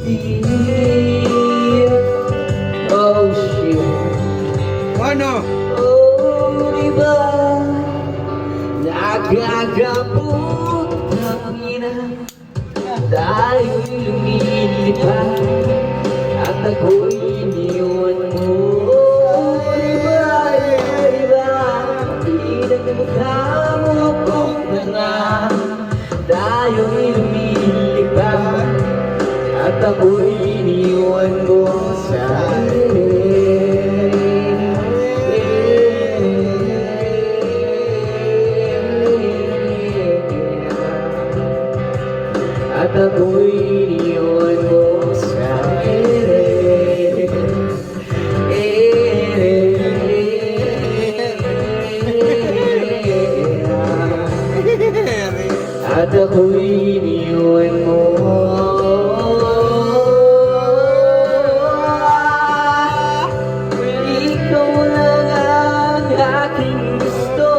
Oh shit. Ano? Oh, diba? Nakakapot ang ina. Tayo'y lumilipad at ako'y iniwan mo. Diba, diba? Pinagmukha mo kong mga tayo'y lumilipad at ako'y iniwan mo sa at ako'y iniwan mo sa at ako'y iniwan mo. Ikaw lang ang aking gusto.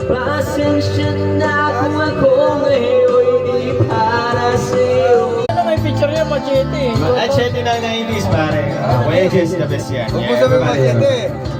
Pasensya na kung ako ngayon di para sa'yo. Ano may picture niya, Machete? Machete na nainis, pare. Kuya Jess, the best yan. Huwag mo sabi machete.